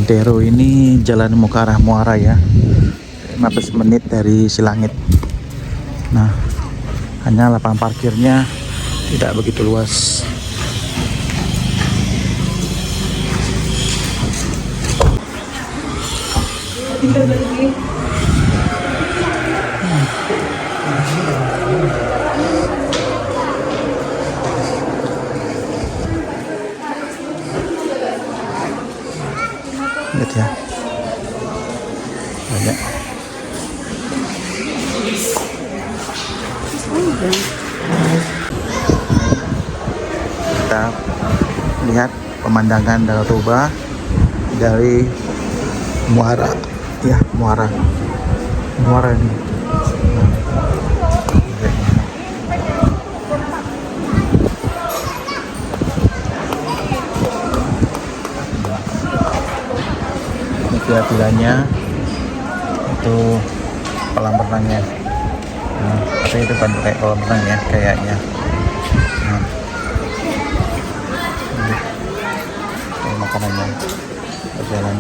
Santero ini jalan mau ke arah Muara ya, 15 menit dari Silangit. Nah, hanya lapangan parkirnya tidak begitu luas. Lihat ya, banyak. Kita lihat pemandangan Danau Toba dari Muara ya, Muara ini. Ini vilanya itu kolam renangnya. Nah, tapi itu bukan kayak kolam renang ya kayaknya. Nah, ini makanannya, jalan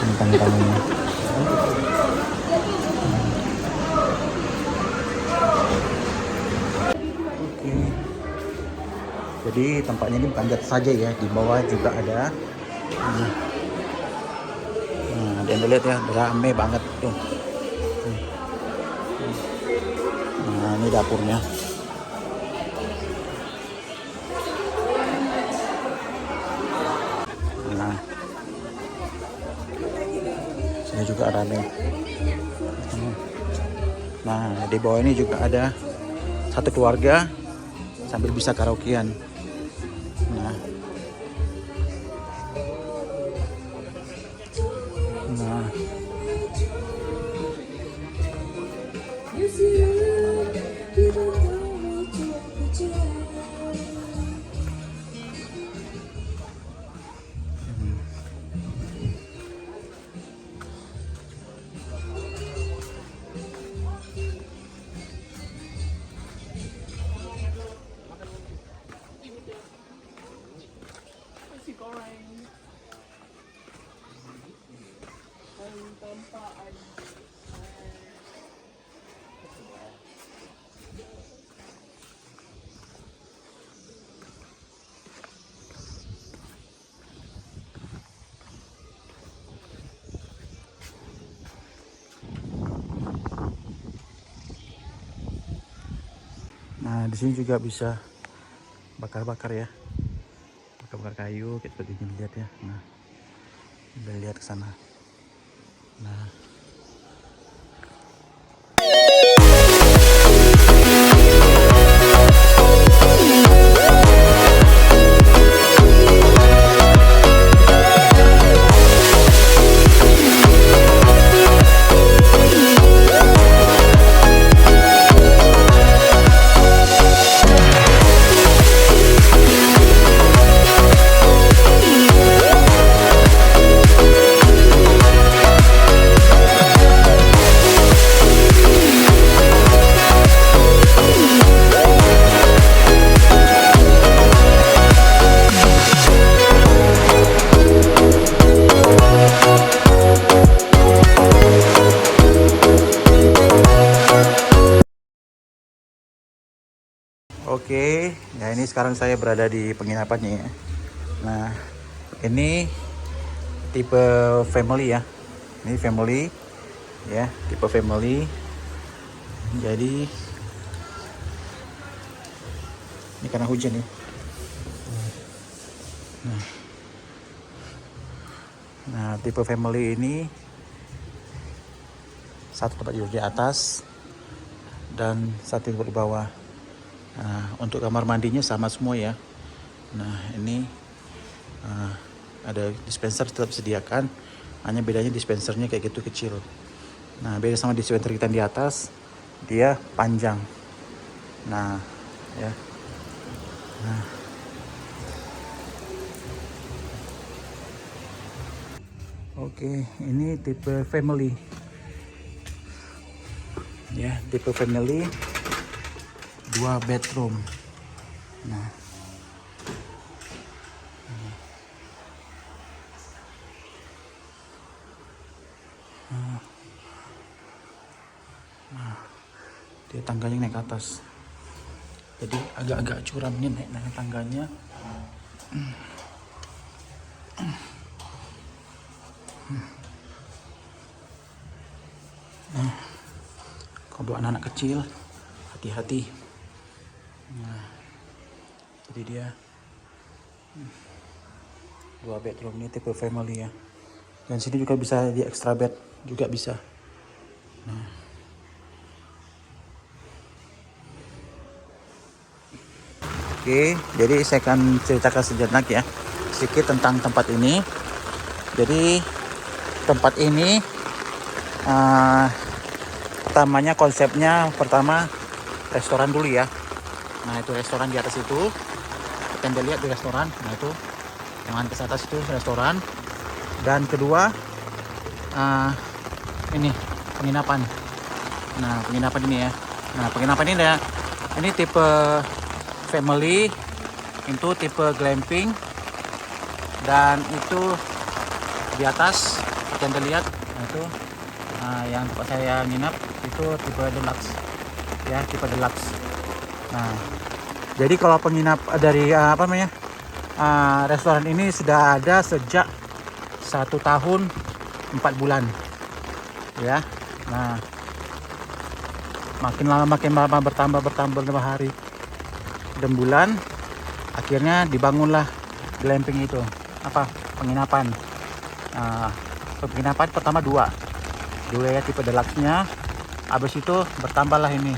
tentang tamunya. Oke, jadi tampaknya ini bukan jatuh saja ya, di bawah juga ada. Nah, dan lihat ya, rame banget tuh. Nah, ini dapurnya. Nah, sini juga rame. Nah, di bawah ini juga ada satu keluarga sambil bisa karaokean. Nah, nah, di sini juga bisa bakar-bakar ya, bakar-bakar kayu kayak seperti ini, lihat ya. Nah, udah lihat ke sana. Nah, oke, ya ini sekarang saya berada di penginapannya ya. Nah, ini tipe family ya. Ini family ya, tipe family. Jadi ini karena hujan ya. Nah, tipe family ini satu tempat tidur di atas dan satu tidur di bawah. Nah, untuk kamar mandinya sama semua ya. Nah, ini ada dispenser tetap disediakan, hanya bedanya dispensernya kayak gitu kecil. Nah, beda sama dispenser kita di atas, dia panjang. Nah, ya. Nah, oke, ini tipe family. Ya, tipe family 2 bedroom. Nah, Dia tangganya naik ke atas. Jadi agak-agak curam nih naik tangganya. Nah, kalau buat anak-anak kecil, hati-hati. Nah, jadi dia 2 bedroom ini tipe family ya. Dan sini juga bisa di extra bed juga bisa. Nah. Oke, jadi saya akan ceritakan sejenak ya sedikit tentang tempat ini. Jadi tempat ini pertamanya konsepnya pertama restoran dulu ya. Nah itu restoran di atas itu, kita bisa lihat di restoran. Nah itu yang ke atas itu restoran. Dan kedua ini penginapan. Nah penginapan ini ya. Nah penginapan ini ya, ini tipe family, itu tipe glamping, dan itu di atas kita bisa lihat. Nah itu yang tempat saya nginap itu tipe deluxe ya, tipe deluxe. Nah jadi kalau penginap dari restoran ini sudah ada sejak 1 tahun 4 bulan ya. Nah makin lama bertambah hari dan bulan, akhirnya dibangunlah glamping itu, penginapan. Penginapan pertama dua ya tipe deluxe-nya. Habis itu bertambahlah ini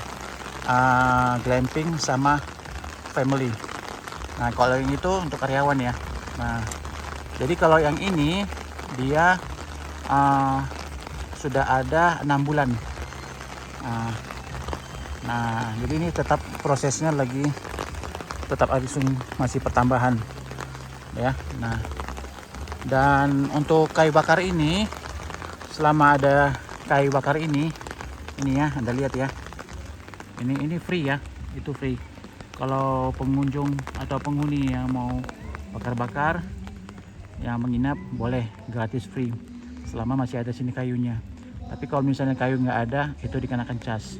glamping sama family. Nah kalau yang itu untuk karyawan ya. Nah jadi kalau yang ini dia sudah ada 6 bulan. Nah jadi ini tetap prosesnya lagi tetap masih pertambahan ya. Nah dan untuk kayu bakar ini, selama ada kayu bakar ini ya Anda lihat ya, ini free ya, itu free. Kalau pengunjung atau penghuni yang mau bakar-bakar yang menginap boleh gratis free selama masih ada sini kayunya. Tapi kalau misalnya kayu nggak ada, itu dikenakan cas.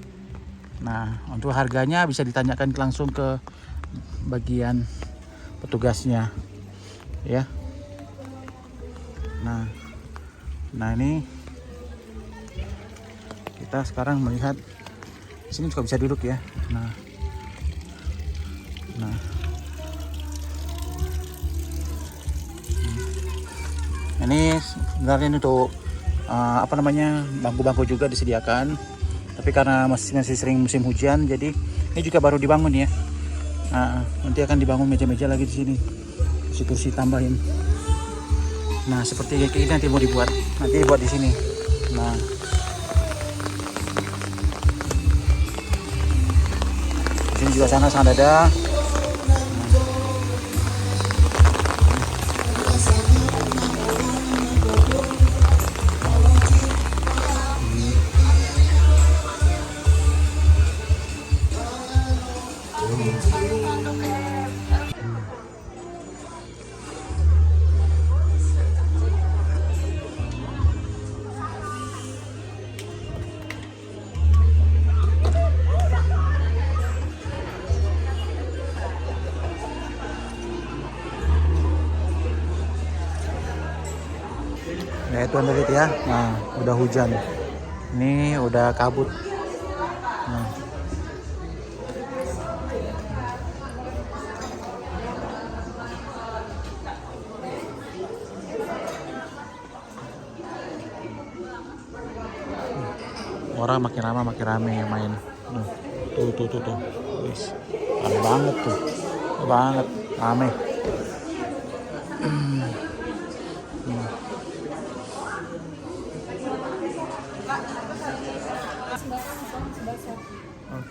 Nah untuk harganya bisa ditanyakan langsung ke bagian petugasnya ya. Nah ini kita sekarang melihat sini juga bisa duduk ya. Nah ini sebenarnya untuk bangku-bangku juga disediakan, tapi karena masih sering musim hujan, jadi ini juga baru dibangun ya. Nah, nanti akan dibangun meja-meja lagi di sini, kursi-kursi tambahin. Nah seperti kayak ini nanti mau dibuat, di sini. Nah di sini juga sana ada. Nah itu Anda lihat ya, nah udah hujan, ini udah kabut. Nah. Orang makin rame yang main. Tuh. Wis. Rame banget tuh. Rame.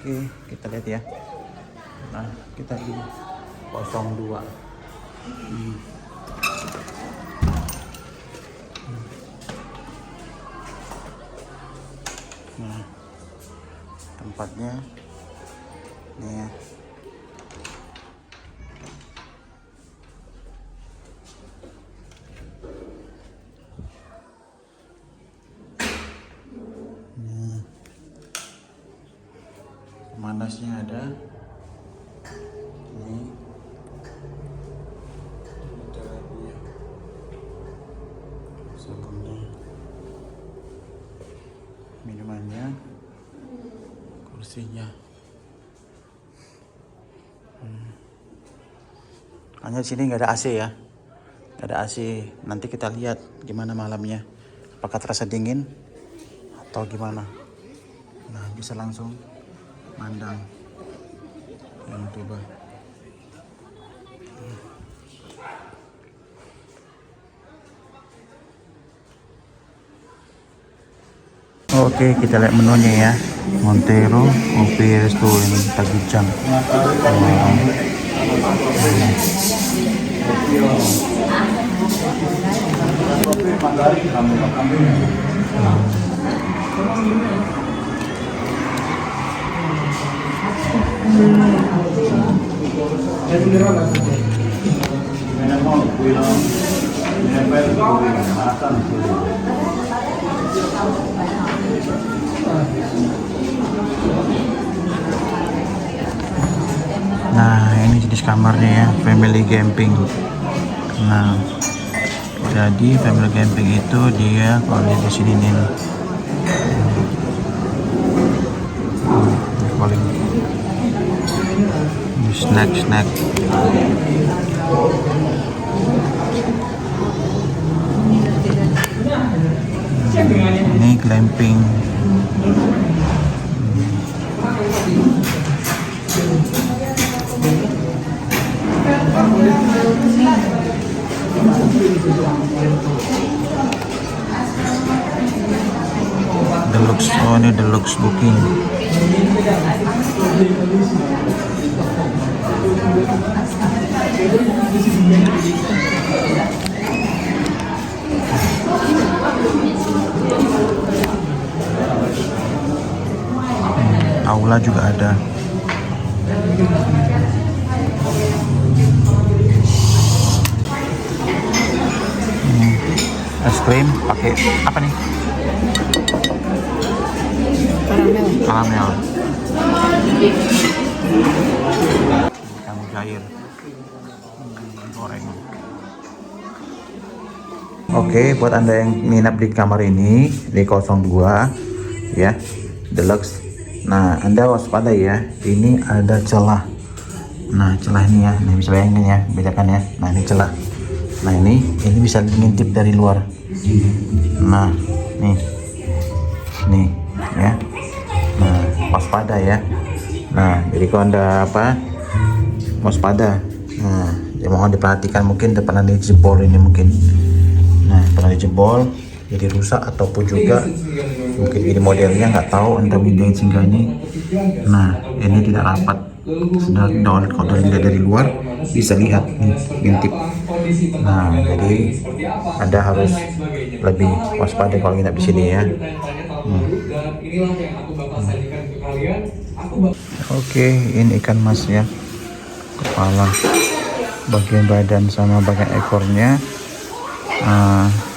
Oke, kita lihat ya. Nah, kita di 02. Nah, tempatnya nih ya. Manasnya ada. Ini dia sabunnya, minumannya, kursinya. Hanya di sini nggak ada AC ya, nggak ada AC. Nanti kita lihat gimana malamnya, apakah terasa dingin atau gimana. Nah, bisa langsung mandang Danau Toba. Oke, kita lihat menunya ya. Montero Kopi Resto ini Tagujang. Nah, ini jenis kamarnya ya, family camping. Nah, jadi family camping itu dia kalau di sini nih, paling snack. Ini glamping. Deluxe, oh ini deluxe booking. Aula juga ada. Es krim pakai apa nih? Karamel. Ikan cair. Goreng. Oke, buat Anda yang nginap di kamar ini di 02 ya, deluxe. Nah, Anda waspada ya. Ini ada celah. Nah, celah ini ya. Nah, bisa bayangin ya, bedakan ya. Nah, ini celah. Nah, ini bisa ngintip dari luar. Nah, nih ya. Nah, waspada ya. Nah, jadi kalau Anda waspada. Nah, ya mohon diperhatikan, mungkin pernah dijebol ini mungkin. Nah, pernah dijebol jadi rusak ataupun juga mungkin ini modelnya nggak tahu Anda pindahin singgah ini. Nah, ini tidak rapat. Sedang kalau dilihat dari luar bisa lihat nih, ngintip. Nah, jadi Anda harus lebih waspada kalau nginap di sini ya. Oke, ini ikan mas ya. Kepala, bagian badan sama bagian ekornya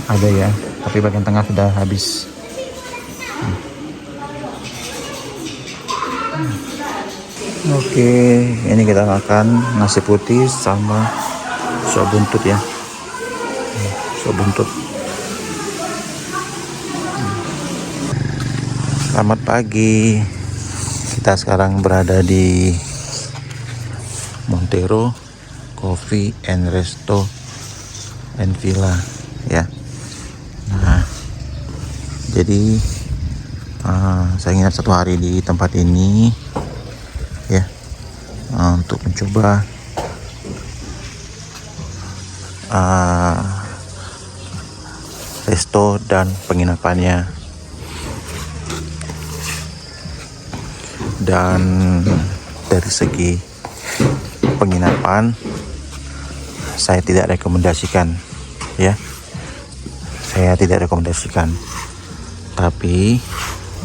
ada ya, tapi bagian tengah sudah habis. Oke, ini kita makan nasi putih sama sop buntut ya. Sop buntut. Selamat pagi. Kita sekarang berada di Montero Coffee and Resto and Villa ya. Nah, jadi saya nginap 1 hari di tempat ini ya, untuk mencoba resto dan penginapannya. Dan dari segi penginapan saya tidak rekomendasikan ya, tapi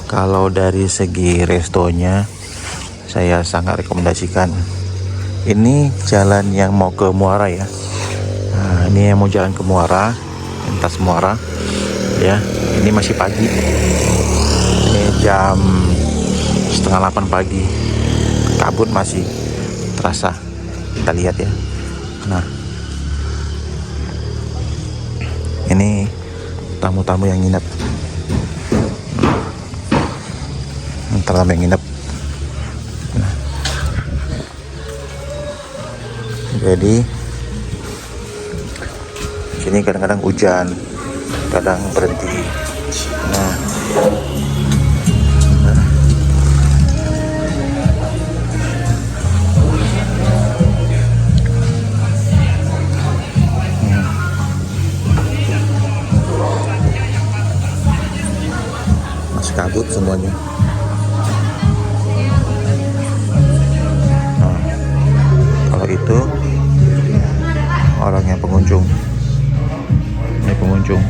kalau dari segi restonya saya sangat rekomendasikan. Ini jalan yang mau ke Muara ya. Nah, ini yang mau jalan ke Muara, lintas Muara ya. Ini masih pagi, ini jam setengah 8 pagi. Kabut masih terasa. Kita lihat ya. Nah, ini tamu-tamu yang nginep. Tamu yang nginep. Nah, jadi sini kadang-kadang hujan, kadang berhenti. Nah, masih kabut semuanya. Nah, kalau itu orangnya pengunjung. Ini pengunjung.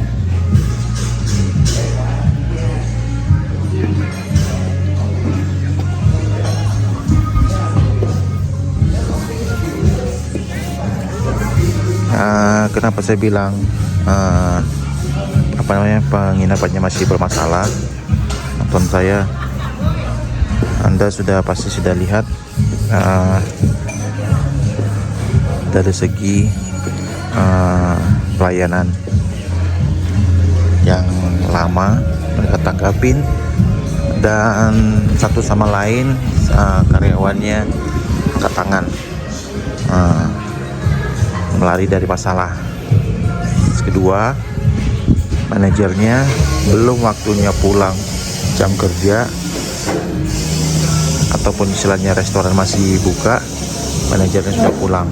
Kenapa saya bilang penginapannya masih bermasalah? Nonton saya, Anda pasti sudah lihat dari segi pelayanan yang lama mereka tanggapin, dan satu sama lain karyawannya angkat tangan, melari dari masalah. Kedua, manajernya belum waktunya pulang jam kerja, ataupun istilahnya restoran masih buka, manajernya sudah pulang.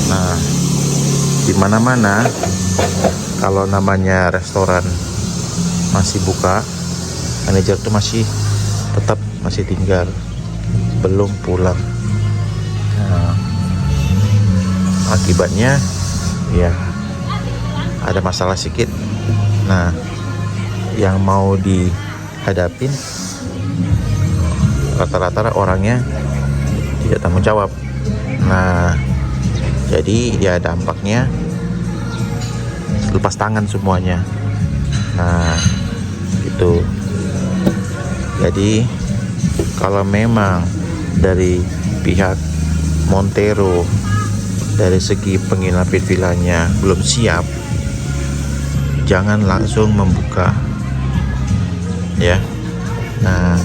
Nah, di mana-mana kalau namanya restoran masih buka, manajer itu tetap masih tinggal, belum pulang. Nah, akibatnya ya ada masalah sedikit. Nah, yang mau dihadapin rata-rata orangnya tidak tanggung jawab. Nah, jadi ya dampaknya lepas tangan semuanya. Nah, itu. Jadi kalau memang dari pihak Montero dari segi penginapan vilanya belum siap, jangan langsung membuka ya. Nah,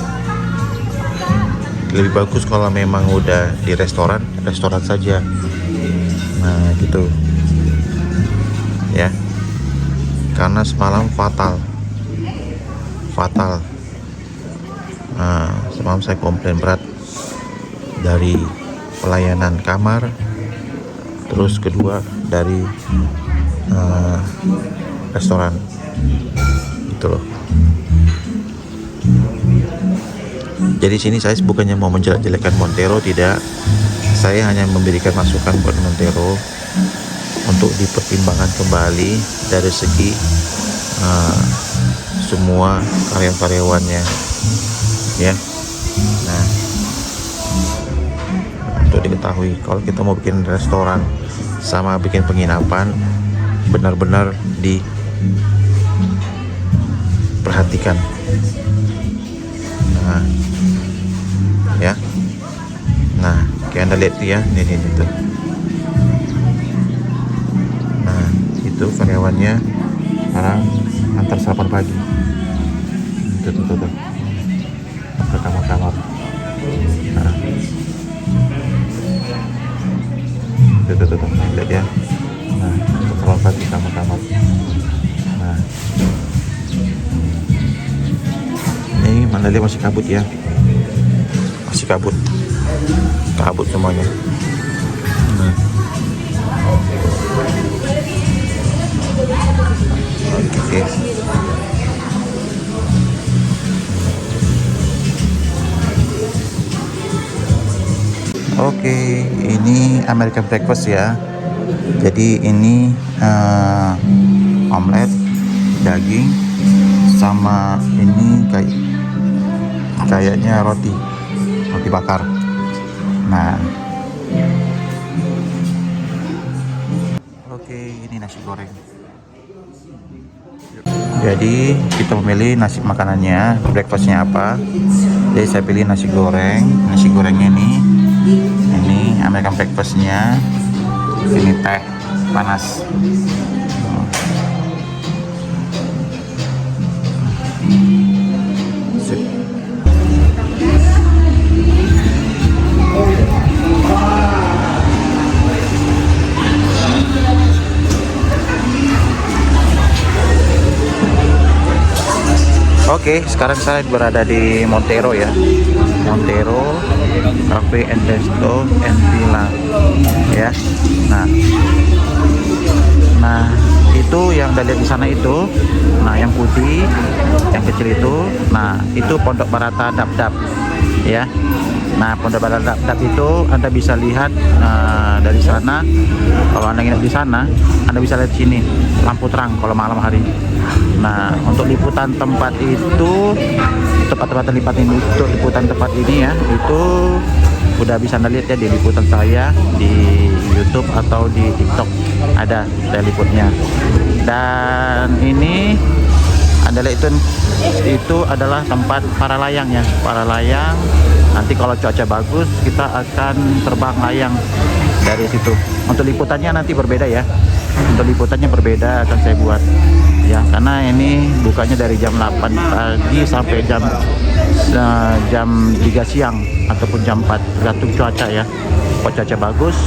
lebih bagus kalau memang udah di restoran saja. Nah, gitu ya, karena semalam fatal. Nah, semalam saya komplain berat dari pelayanan kamar, terus kedua dari restoran gitu loh. Jadi sini saya bukannya mau menjelek-jelekan Montero, tidak. Saya hanya memberikan masukan buat Montero untuk dipertimbangkan kembali dari segi semua karyawannya ya. Nah, untuk diketahui, kalau kita mau bikin restoran sama bikin penginapan, benar-benar diperhatikan. Nah, ya. Nah, kayak Anda lihat tuh ya, ini tuh. Nah, itu karyawannya sekarang antar sarapan pagi. Tuh. Ke kamar-kamar. Nah, tuh. Lihat ya. Nah, antar sarapan pagi kamar-kamar. Nah, ini Mandalika masih kabut ya. Masih kabut semuanya. Oke. Oke, ini American breakfast ya. Jadi ini omelet, daging, sama ini kayaknya roti bakar. Nah, oke, ini nasi goreng. Jadi kita memilih nasi makanannya, breakfastnya apa. Jadi saya pilih nasi goreng. Nasi gorengnya ini American breakfastnya. Ini teh panas. Sip. Oke, sekarang saya berada di Montero ya. Montero Cafe and Resto and Villa ya. Nah, itu yang kita lihat di sana itu. Nah, yang putih, yang kecil itu. Nah, itu Pondok Barata Dap-Dap ya. Nah, Pondok Barata Dap-Dap itu Anda bisa lihat dari sana. Kalau Anda nginep di sana, Anda bisa lihat sini lampu terang kalau malam hari. Nah, untuk liputan tempat itu, liputan tempat ini ya, itu udah bisa Anda lihat ya di liputan saya di YouTube atau di TikTok, ada saya liputnya. Dan ini Anda lihat itu adalah tempat para layang ya, para layang. Nanti kalau cuaca bagus kita akan terbang layang dari situ. Untuk liputannya nanti berbeda ya. Untuk liputannya berbeda akan saya buat ya, karena ini bukanya dari jam 8 pagi sampai jam 3 siang ataupun jam 4 tergantung cuaca ya. Kalau cuaca bagus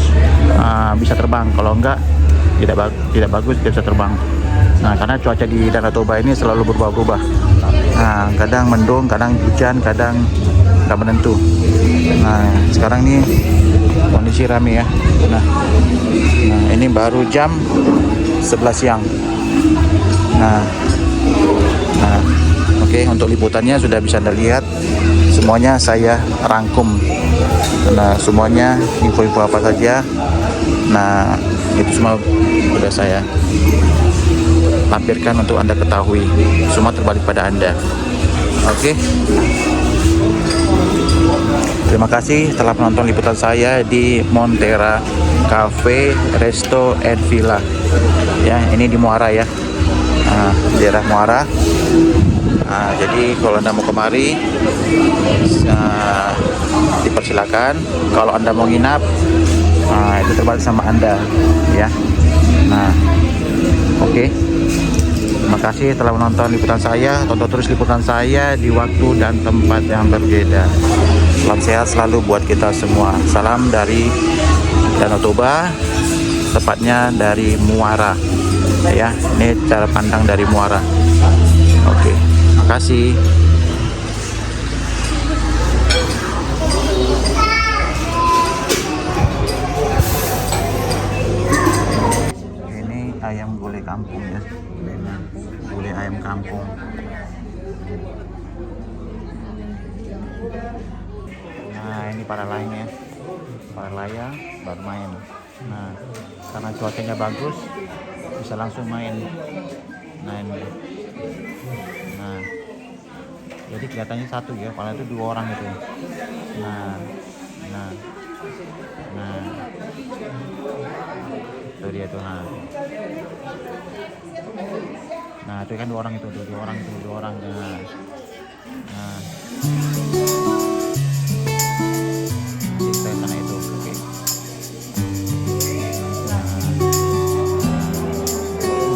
bisa terbang, kalau enggak tidak bagus tidak bisa terbang. Nah, karena cuaca di Danau Toba ini selalu berubah-ubah. Nah, kadang mendung, kadang hujan, kadang nggak menentu. Nah, sekarang ini kondisi rame ya. Nah, ini baru jam 11 siang. Nah, oke, untuk liputannya sudah bisa Anda lihat. Semuanya saya rangkum. Nah, semuanya info-info apa saja. Nah, itu semua sudah saya lampirkan untuk Anda ketahui. Semua terbalik pada Anda. Oke. Terima kasih telah menonton liputan saya di Montero Cafe, Resto, and Villa. Ya, ini di Muara ya. Daerah Muara. Jadi kalau Anda mau kemari dipersilakan. Kalau Anda mau nginap itu terbalik sama Anda ya. Nah, oke. Terima kasih telah menonton liputan saya. Tonton terus liputan saya di waktu dan tempat yang berbeda. Salam sehat selalu buat kita semua. Salam dari Danau Toba, tepatnya dari Muara ya. Ini cara pandang dari Muara. Oke, makasih. Ini ayam gulai kampung ya. Gulai ayam kampung. Nah, ini para layang ya. Para layang baru main. Nah, karena cuacanya bagus bisa langsung main. Nah, ini. Nah, jadi kelihatannya satu ya, padahal itu 2 orang itu. Nah, itu dia tuh. Nah, itu kan 2 orang itu, 2 orang itu, 2 orang. Nah. Di sana itu, oke.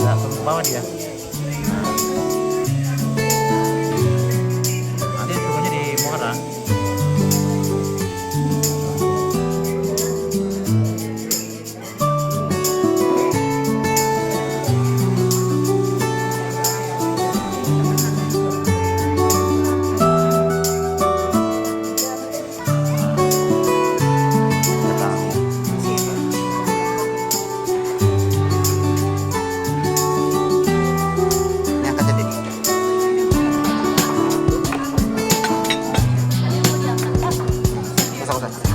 Nah, ke bawah dia. Nanti turunnya di Muara. Usah.